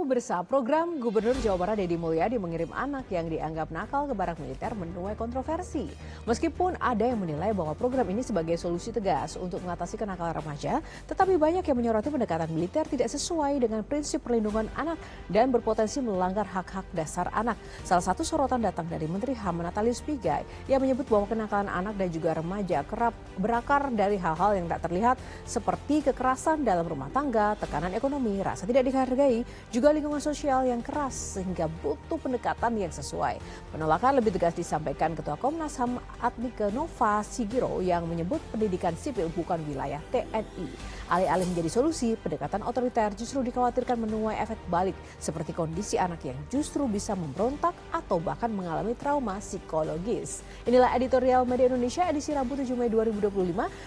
pemirsa, program Gubernur Jawa Barat Deddy Mulyadi mengirim anak yang dianggap nakal ke barak militer menuai kontroversi. Meskipun ada yang menilai bahwa program ini sebagai solusi tegas untuk mengatasi kenakalan remaja, tetapi banyak yang menyoroti pendekatan militer tidak sesuai dengan prinsip perlindungan anak dan berpotensi melanggar hak-hak dasar anak. Salah satu sorotan datang dari Menteri HAM Natalius Pigai yang menyebut bahwa kenakalan anak dan juga remaja kerap berakar dari hal-hal yang tak terlihat seperti kekerasan dalam rumah tangga, tekanan ekonomi, rasa tidak dihargai, juga lingkungan sosial yang keras sehingga butuh pendekatan yang sesuai. Penolakan lebih tegas disampaikan Ketua Komnas HAM Adnike Nova Sigiro yang menyebut pendidikan sipil bukan wilayah TNI. Alih-alih menjadi solusi, pendekatan otoriter justru dikhawatirkan menuai efek balik seperti kondisi anak yang justru bisa memberontak atau bahkan mengalami trauma psikologis. Inilah editorial Media Indonesia edisi Rabu 7 Mei 2025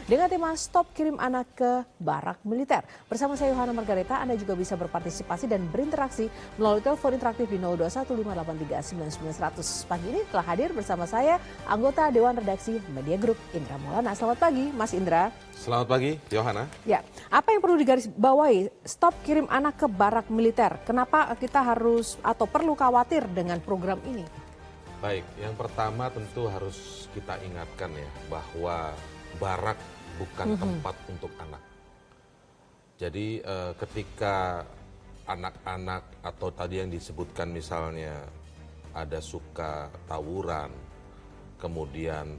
dengan tema Stop Kirim Anak ke Barak Militer. Bersama saya Yohana Margareta, Anda juga bisa berpartisipasi dan berinteraksi melalui telepon interaktif di 0215839900. Pagi ini telah hadir bersama saya anggota Dewan Redaksi Media Group Indra Maulana. Selamat pagi Mas Indra. Selamat pagi Yohana. Ya, apa yang perlu digarisbawahi stop kirim anak ke barak militer? Kenapa kita harus atau perlu khawatir dengan program ini? Baik, yang pertama tentu harus kita ingatkan ya bahwa barak bukan tempat untuk anak. Jadi ketika anak-anak atau tadi yang disebutkan misalnya ada suka tawuran, kemudian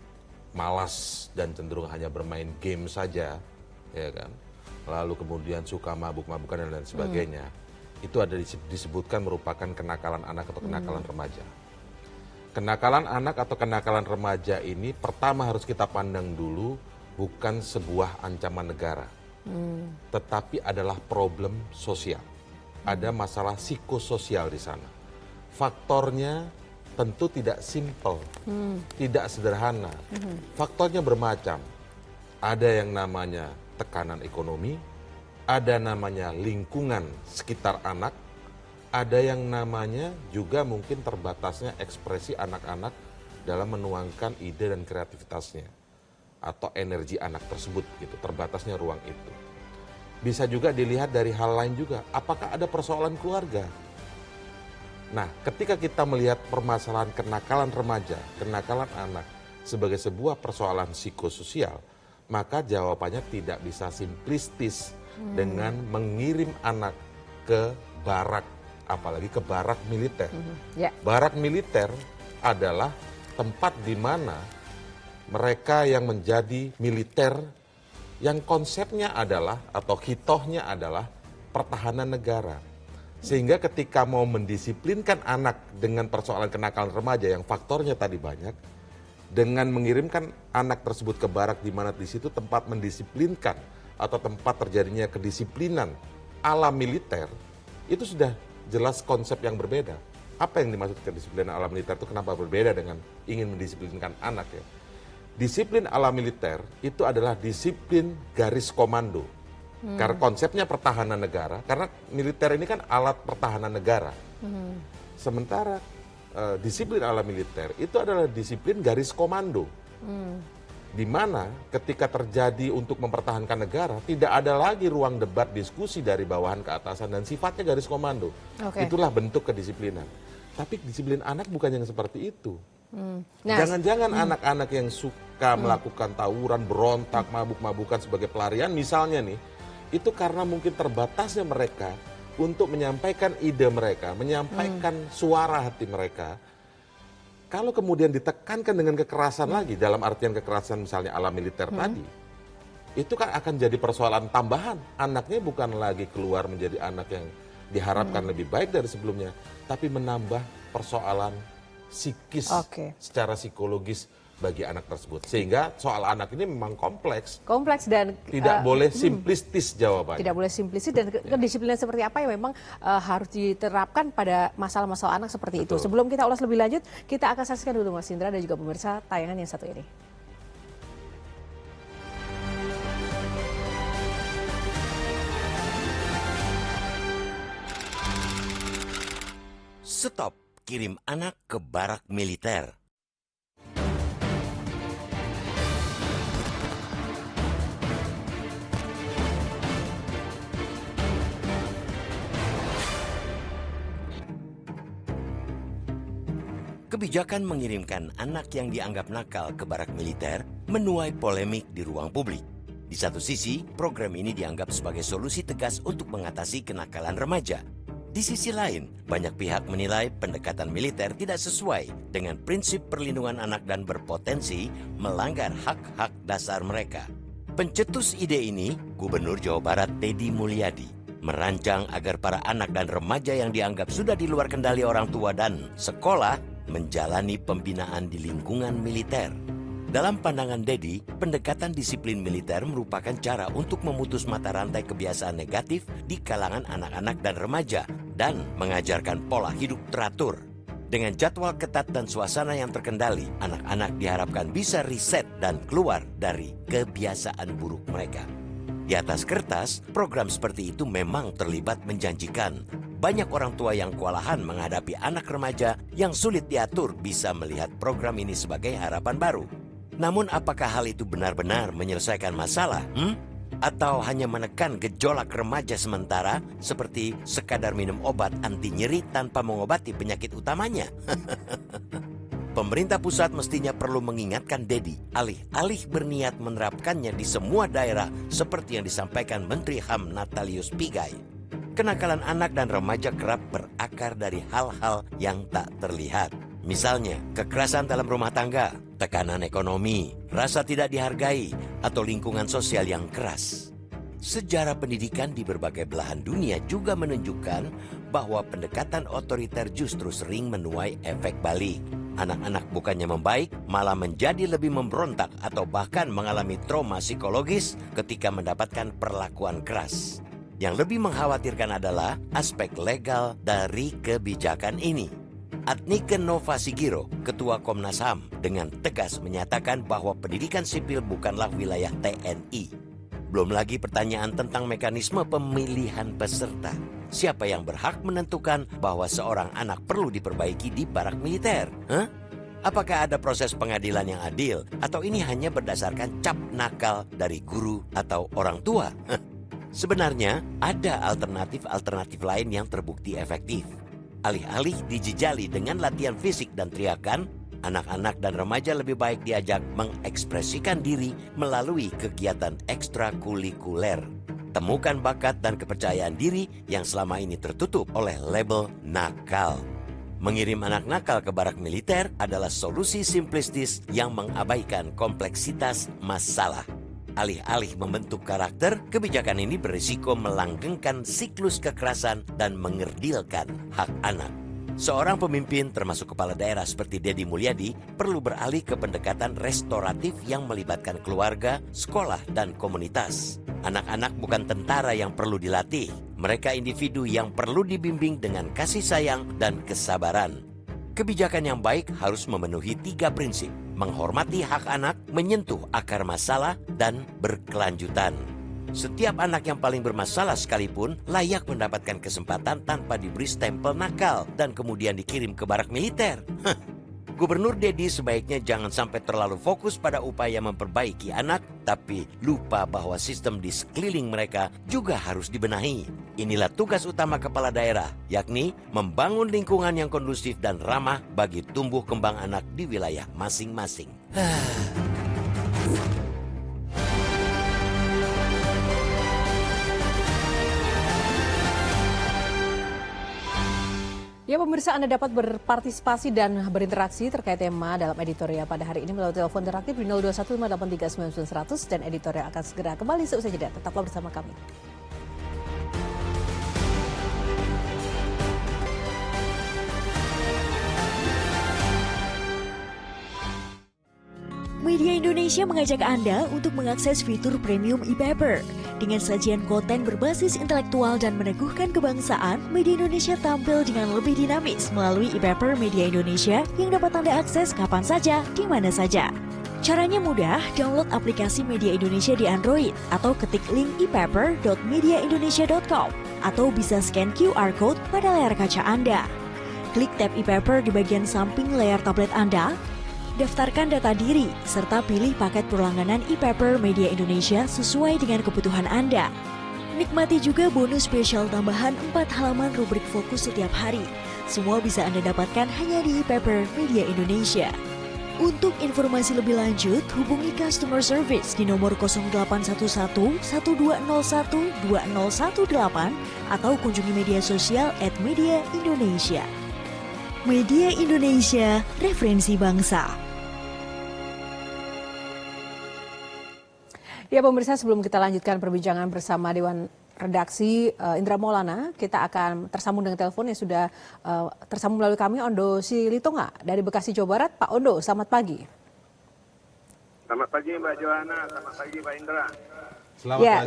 malas dan cenderung hanya bermain game saja, ya kan? Lalu kemudian suka mabuk-mabukan dan lain sebagainya, itu ada disebutkan merupakan kenakalan anak atau kenakalan remaja. Kenakalan anak atau kenakalan remaja ini pertama harus kita pandang dulu bukan sebuah ancaman negara, tetapi adalah problem sosial. Ada masalah psikososial di sana. Faktornya tentu tidak simpel, tidak sederhana. Faktornya bermacam. Ada yang namanya tekanan ekonomi, ada namanya lingkungan sekitar anak, ada yang namanya juga mungkin terbatasnya ekspresi anak-anak dalam menuangkan ide dan kreativitasnya atau energi anak tersebut gitu, terbatasnya ruang itu. Bisa juga dilihat dari hal lain juga, apakah ada persoalan keluarga? Nah, ketika kita melihat permasalahan kenakalan remaja, kenakalan anak sebagai sebuah persoalan psikososial, maka jawabannya tidak bisa simplistis dengan mengirim anak ke barak, apalagi ke barak militer. Barak militer adalah tempat di mana mereka yang menjadi militer yang konsepnya adalah atau hitohnya adalah pertahanan negara. Sehingga ketika mau mendisiplinkan anak dengan persoalan kenakalan remaja yang faktornya tadi banyak, dengan mengirimkan anak tersebut ke barak di mana di situ tempat mendisiplinkan atau tempat terjadinya kedisiplinan ala militer, itu sudah jelas konsep yang berbeda. Apa yang dimaksud kedisiplinan ala militer itu kenapa berbeda dengan ingin mendisiplinkan anak ya? Disiplin ala militer itu adalah disiplin garis komando. Karena konsepnya pertahanan negara, karena militer ini kan alat pertahanan negara. Sementara disiplin ala militer itu adalah disiplin garis komando. Di mana ketika terjadi untuk mempertahankan negara, tidak ada lagi ruang debat diskusi dari bawahan ke atasan dan sifatnya garis komando. Itulah bentuk kedisiplinan. Tapi disiplin anak bukan yang seperti itu. Jangan-jangan anak-anak yang suka melakukan tawuran, berontak, mabuk-mabukan sebagai pelarian misalnya nih, itu karena mungkin terbatasnya mereka untuk menyampaikan ide mereka, menyampaikan suara hati mereka. Kalau kemudian ditekankan dengan kekerasan lagi, dalam artian kekerasan misalnya ala militer tadi, itu kan akan jadi persoalan tambahan. Anaknya bukan lagi keluar menjadi anak yang diharapkan lebih baik dari sebelumnya, tapi menambah persoalan psikis secara psikologis bagi anak tersebut. Sehingga soal anak ini memang kompleks. Kompleks dan tidak boleh simplistis jawabannya. Tidak boleh simplistis dan kedisiplinan seperti apa yang memang harus diterapkan pada masalah-masalah anak seperti itu. Sebelum kita ulas lebih lanjut, kita akan saksikan dulu Mas Indra dan juga pemirsa tayangan yang satu ini. Stop kirim anak ke barak militer. Kebijakan mengirimkan anak yang dianggap nakal ke barak militer menuai polemik di ruang publik. Di satu sisi, program ini dianggap sebagai solusi tegas untuk mengatasi kenakalan remaja. Di sisi lain, banyak pihak menilai pendekatan militer tidak sesuai dengan prinsip perlindungan anak dan berpotensi melanggar hak-hak dasar mereka. Pencetus ide ini, Gubernur Jawa Barat Deddy Mulyadi, merancang agar para anak dan remaja yang dianggap sudah di luar kendali orang tua dan sekolah menjalani pembinaan di lingkungan militer. Dalam pandangan Deddy, pendekatan disiplin militer merupakan cara untuk memutus mata rantai kebiasaan negatif di kalangan anak-anak dan remaja dan mengajarkan pola hidup teratur. Dengan jadwal ketat dan suasana yang terkendali, anak-anak diharapkan bisa riset dan keluar dari kebiasaan buruk mereka. Di atas kertas, program seperti itu memang terlibat menjanjikan. Banyak orang tua yang kewalahan menghadapi anak remaja yang sulit diatur bisa melihat program ini sebagai harapan baru. Namun apakah hal itu benar-benar menyelesaikan masalah? Atau hanya menekan gejolak remaja sementara seperti sekadar minum obat anti nyeri tanpa mengobati penyakit utamanya? Pemerintah pusat mestinya perlu mengingatkan Deddy alih-alih berniat menerapkannya di semua daerah seperti yang disampaikan Menteri HAM Natalius Pigai. Kenakalan anak dan remaja kerap berakar dari hal-hal yang tak terlihat. Misalnya, kekerasan dalam rumah tangga, tekanan ekonomi, rasa tidak dihargai, atau lingkungan sosial yang keras. Sejarah pendidikan di berbagai belahan dunia juga menunjukkan bahwa pendekatan otoriter justru sering menuai efek balik. Anak-anak bukannya membaik, malah menjadi lebih memberontak atau bahkan mengalami trauma psikologis ketika mendapatkan perlakuan keras. Yang lebih mengkhawatirkan adalah aspek legal dari kebijakan ini. Adnike Nova Sigiro, Ketua Komnas HAM, dengan tegas menyatakan bahwa pendidikan sipil bukanlah wilayah TNI. Belum lagi pertanyaan tentang mekanisme pemilihan peserta. Siapa yang berhak menentukan bahwa seorang anak perlu diperbaiki di barak militer? Apakah ada proses pengadilan yang adil? Atau ini hanya berdasarkan cap nakal dari guru atau orang tua? Sebenarnya ada alternatif lain yang terbukti efektif. Alih-alih dijejali dengan latihan fisik dan teriakan, anak-anak dan remaja lebih baik diajak mengekspresikan diri melalui kegiatan ekstrakurikuler. Temukan bakat dan kepercayaan diri yang selama ini tertutup oleh label nakal. Mengirim anak nakal ke barak militer adalah solusi simplistis yang mengabaikan kompleksitas masalah. Alih-alih membentuk karakter, kebijakan ini berisiko melanggengkan siklus kekerasan dan mengerdilkan hak anak. Seorang pemimpin termasuk kepala daerah seperti Deddy Mulyadi perlu beralih ke pendekatan restoratif yang melibatkan keluarga, sekolah, dan komunitas. Anak-anak bukan tentara yang perlu dilatih. Mereka individu yang perlu dibimbing dengan kasih sayang dan kesabaran. Kebijakan yang baik harus memenuhi 3 prinsip. Menghormati hak anak, menyentuh akar masalah, dan berkelanjutan. Setiap anak yang paling bermasalah sekalipun layak mendapatkan kesempatan tanpa diberi stempel nakal dan kemudian dikirim ke barak militer. Gubernur Deddy sebaiknya jangan sampai terlalu fokus pada upaya memperbaiki anak, tapi lupa bahwa sistem di sekeliling mereka juga harus dibenahi. Inilah tugas utama kepala daerah, yakni membangun lingkungan yang kondusif dan ramah bagi tumbuh kembang anak di wilayah masing-masing. Ya pemirsa, Anda dapat berpartisipasi dan berinteraksi terkait tema dalam editorial pada hari ini melalui telepon interaktif di 0215839900 dan editorial akan segera kembali seusai jeda. Tetaplah bersama kami. Media Indonesia mengajak Anda untuk mengakses fitur premium e-paper. Dengan sajian konten berbasis intelektual dan meneguhkan kebangsaan, Media Indonesia tampil dengan lebih dinamis melalui e-paper Media Indonesia yang dapat Anda akses kapan saja, di mana saja. Caranya mudah, download aplikasi Media Indonesia di Android atau ketik link e-paper.mediaindonesia.com atau bisa scan QR code pada layar kaca Anda. Klik tab e-paper di bagian samping layar tablet Anda. Daftarkan data diri, serta pilih paket perlangganan e-paper Media Indonesia sesuai dengan kebutuhan Anda. Nikmati juga bonus spesial tambahan 4 halaman rubrik fokus setiap hari, Semua bisa Anda dapatkan hanya di e-paper Media Indonesia. Untuk informasi lebih lanjut, hubungi customer service di nomor 0811 1201 2018 atau kunjungi media sosial @Media Indonesia. Media Indonesia, referensi bangsa. Ya pemirsa, sebelum kita lanjutkan perbincangan bersama Dewan Redaksi Indra Maulana, kita akan tersambung dengan telepon yang sudah tersambung melalui kami, Ondo Silitonga dari Bekasi, Jawa Barat. Pak Ondo, selamat pagi. Selamat pagi Mbak Johanna, selamat pagi Pak Indra.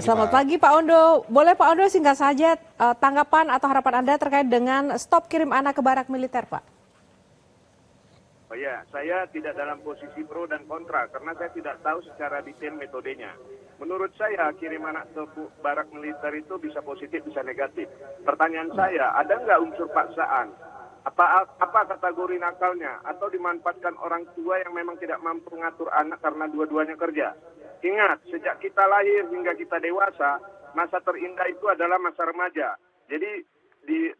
Selamat pagi Pak Ondo. Boleh Pak Ondo singkat saja tanggapan atau harapan Anda terkait dengan stop kirim anak ke barak militer, Pak? Oh ya, saya tidak dalam posisi pro dan kontra karena saya tidak tahu secara detail metodenya. Menurut saya kirim anak ke barak militer itu bisa positif, bisa negatif. Pertanyaan saya, ada nggak unsur paksaan? Apa kategori nakalnya? Atau dimanfaatkan orang tua yang memang tidak mampu mengatur anak karena dua-duanya kerja? Ingat, sejak kita lahir hingga kita dewasa, masa terindah itu adalah masa remaja. Jadi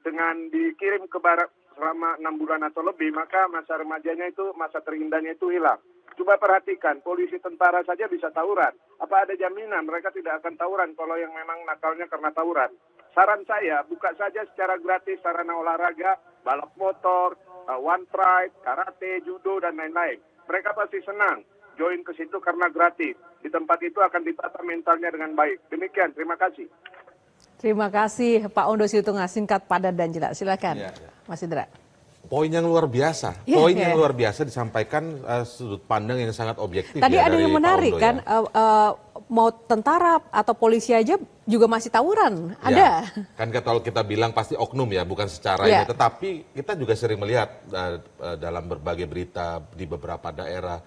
dengan dikirim ke barak selama 6 bulan atau lebih, maka masa remajanya itu, masa terindahnya itu hilang. Coba perhatikan, polisi tentara saja bisa tawuran. Apa ada jaminan mereka tidak akan tawuran kalau yang memang nakalnya karena tawuran? Saran saya, buka saja secara gratis sarana olahraga, balap motor, one ride, karate, judo, dan lain-lain. Mereka pasti senang join ke situ karena gratis. Di tempat itu akan ditata mentalnya dengan baik. Demikian, terima kasih. Terima kasih Pak Ondo Silitonga, singkat, padat, dan jelas. Silakan, Mas Indra. Poin yang luar biasa, yang luar biasa disampaikan sudut pandang yang sangat objektif. Tadi ada yang menarik Pak Ondo, kan, mau tentara atau polisi aja juga masih tawuran, ada. Kan kalau kita bilang pasti oknum ya, bukan secara ini, tetapi kita juga sering melihat dalam berbagai berita di beberapa daerah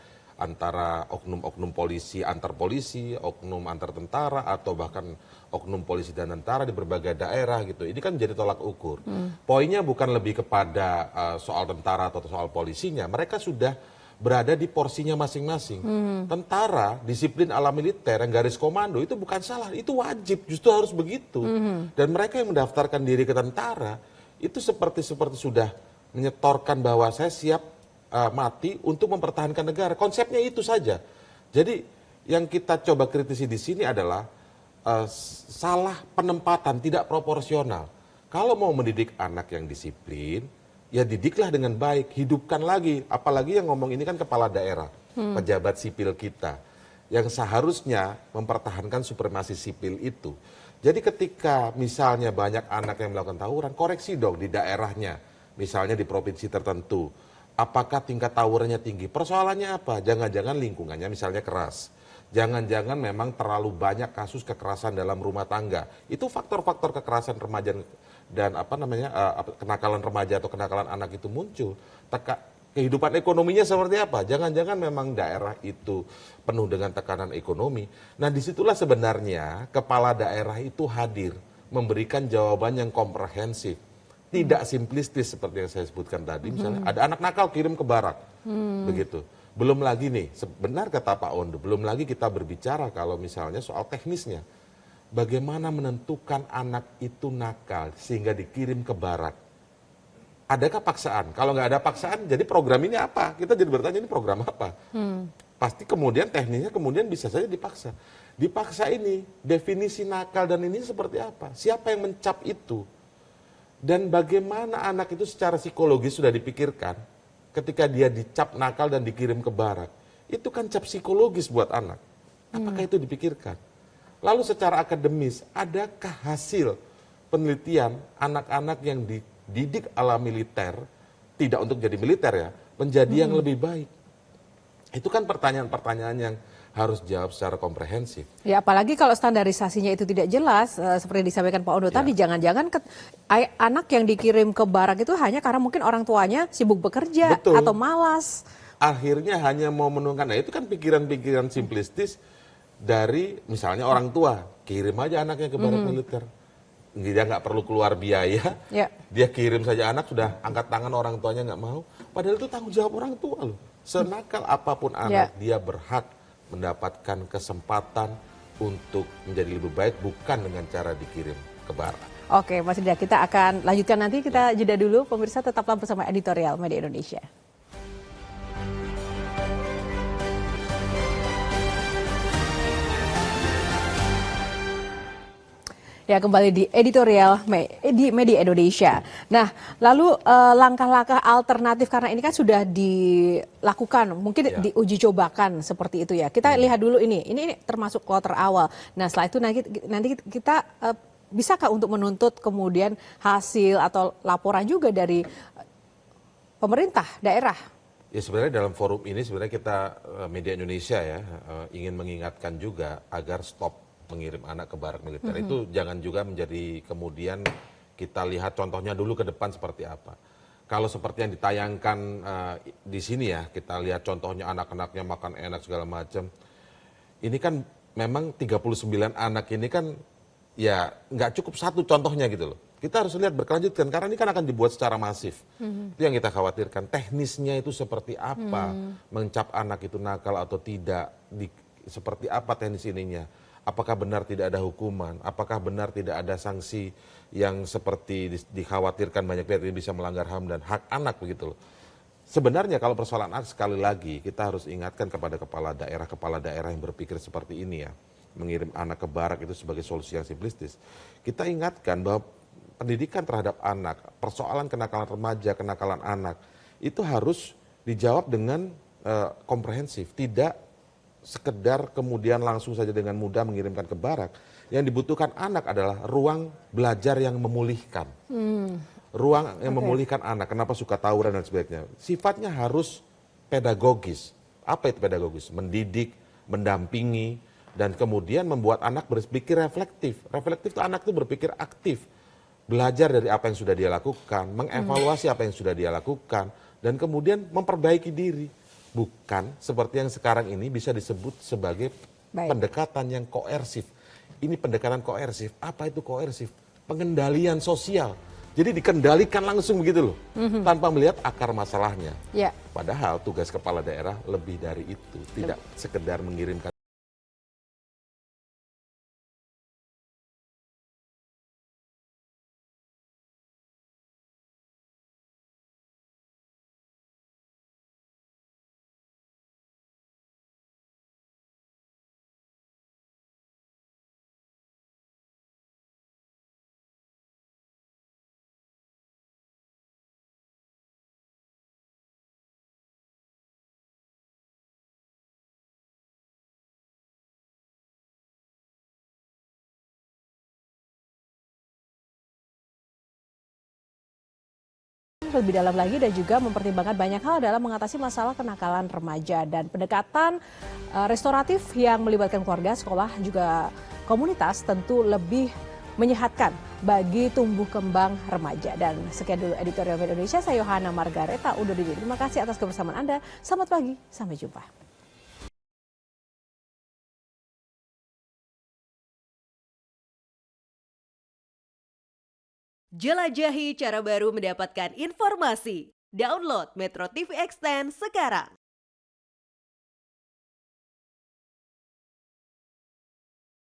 antara oknum-oknum polisi antar polisi, oknum antar tentara, atau bahkan oknum polisi dan tentara di berbagai daerah gitu. Ini kan menjadi tolak ukur. Poinnya bukan lebih kepada soal tentara atau soal polisinya. Mereka sudah berada di porsinya masing-masing. Tentara, disiplin ala militer, yang garis komando itu bukan salah, itu wajib, justru harus begitu. Dan mereka yang mendaftarkan diri ke tentara, itu seperti sudah menyetorkan bahwa saya siap mati untuk mempertahankan negara. Konsepnya itu saja. Jadi yang kita coba kritisi di sini adalah salah penempatan, tidak proporsional. Kalau mau mendidik anak yang disiplin, ya didiklah dengan baik, hidupkan lagi. Apalagi yang ngomong ini kan kepala daerah, pejabat sipil kita, yang seharusnya mempertahankan supremasi sipil itu. Jadi ketika misalnya banyak anak yang melakukan tawuran, koreksi dong di daerahnya, misalnya di provinsi tertentu. Apakah tingkat tawurannya tinggi? Persoalannya apa? Jangan-jangan lingkungannya misalnya keras. Jangan-jangan memang terlalu banyak kasus kekerasan dalam rumah tangga. Itu faktor-faktor kekerasan remaja dan kenakalan remaja atau kenakalan anak itu muncul. Kehidupan ekonominya seperti apa? Jangan-jangan memang daerah itu penuh dengan tekanan ekonomi. Nah, disitulah sebenarnya kepala daerah itu hadir memberikan jawaban yang komprehensif. Tidak simplistis seperti yang saya sebutkan tadi, misalnya ada anak nakal kirim ke barak, begitu. Belum lagi nih, benar kata Pak Ondo, belum lagi kita berbicara kalau misalnya soal teknisnya. Bagaimana menentukan anak itu nakal sehingga dikirim ke barak? Adakah paksaan? Kalau nggak ada paksaan, jadi program ini apa? Kita jadi bertanya ini program apa? Pasti kemudian teknisnya kemudian bisa saja dipaksa. Dipaksa ini, definisi nakal dan ini seperti apa? Siapa yang mencap itu? Dan bagaimana anak itu secara psikologis sudah dipikirkan ketika dia dicap nakal dan dikirim ke barak. Itu kan cap psikologis buat anak. Apakah itu dipikirkan? Lalu secara akademis, adakah hasil penelitian anak-anak yang dididik ala militer, tidak untuk jadi militer ya, menjadi yang lebih baik? Itu kan pertanyaan-pertanyaan yang harus jawab secara komprehensif. Ya, apalagi kalau standarisasinya itu tidak jelas, seperti disampaikan Pak Ondo tadi, jangan-jangan anak yang dikirim ke barak itu hanya karena mungkin orang tuanya sibuk bekerja atau malas. Akhirnya hanya mau menurunkan, nah itu kan pikiran-pikiran simplistis dari misalnya orang tua, kirim aja anaknya ke barak militer. Dia nggak perlu keluar biaya, dia kirim saja anak, sudah angkat tangan orang tuanya nggak mau. Padahal itu tanggung jawab orang tua loh. Senakal apapun anak, dia berhak mendapatkan kesempatan untuk menjadi lebih baik bukan dengan cara dikirim ke barak. Oke, Mas Indra, kita akan lanjutkan nanti. Kita jeda dulu. Pemirsa tetaplah bersama Editorial Media Indonesia. Ya, kembali di editorial di Media Indonesia. Nah, lalu langkah-langkah alternatif karena ini kan sudah dilakukan, mungkin diuji cobakan seperti itu ya. Kita lihat dulu ini termasuk kloter awal. Nah, setelah itu nanti kita bisakah untuk menuntut kemudian hasil atau laporan juga dari pemerintah daerah? Ya sebenarnya dalam forum ini sebenarnya kita Media Indonesia ya ingin mengingatkan juga agar stop mengirim anak ke barak militer. Itu jangan juga menjadi kemudian kita lihat contohnya dulu ke depan seperti apa. Kalau seperti yang ditayangkan di sini ya, kita lihat contohnya anak-anaknya makan enak segala macam. Ini kan memang 39 anak ini kan ya nggak cukup satu contohnya gitu loh. Kita harus lihat berkelanjutan karena ini kan akan dibuat secara masif. Itu yang kita khawatirkan. Teknisnya itu seperti apa, mencap anak itu nakal atau tidak, seperti apa teknis ininya. Apakah benar tidak ada hukuman? Apakah benar tidak ada sanksi yang seperti dikhawatirkan banyak pihak ini bisa melanggar HAM dan hak anak begitu loh. Sebenarnya kalau persoalan anak sekali lagi kita harus ingatkan kepada kepala daerah yang berpikir seperti ini ya. Mengirim anak ke barak itu sebagai solusi yang simplistis. Kita ingatkan bahwa pendidikan terhadap anak, persoalan kenakalan remaja, kenakalan anak itu harus dijawab dengan komprehensif, tidak sekedar kemudian langsung saja dengan mudah mengirimkan ke barak. Yang dibutuhkan anak adalah ruang belajar yang memulihkan. Ruang yang memulihkan anak. Kenapa suka tawuran dan sebagainya. Sifatnya harus pedagogis. Apa itu pedagogis? Mendidik, mendampingi, dan kemudian membuat anak berpikir reflektif. Reflektif itu anak itu berpikir aktif. Belajar dari apa yang sudah dia lakukan, mengevaluasi apa yang sudah dia lakukan, dan kemudian memperbaiki diri. Bukan seperti yang sekarang ini bisa disebut sebagai pendekatan yang koersif. Ini pendekatan koersif. Apa itu koersif? Pengendalian sosial. Jadi dikendalikan langsung begitu loh. Tanpa melihat akar masalahnya. Padahal tugas kepala daerah lebih dari itu. Tidak sekedar mengirimkan. Lebih dalam lagi dan juga mempertimbangkan banyak hal dalam mengatasi masalah kenakalan remaja dan pendekatan restoratif yang melibatkan keluarga, sekolah, juga komunitas tentu lebih menyehatkan bagi tumbuh kembang remaja. Dan sekian dulu Editorial Media Indonesia, saya Yohana Margareta undur diri. Terima kasih atas kebersamaan Anda. Selamat pagi, sampai jumpa. Jelajahi cara baru mendapatkan informasi. Download Metro TV Extend sekarang.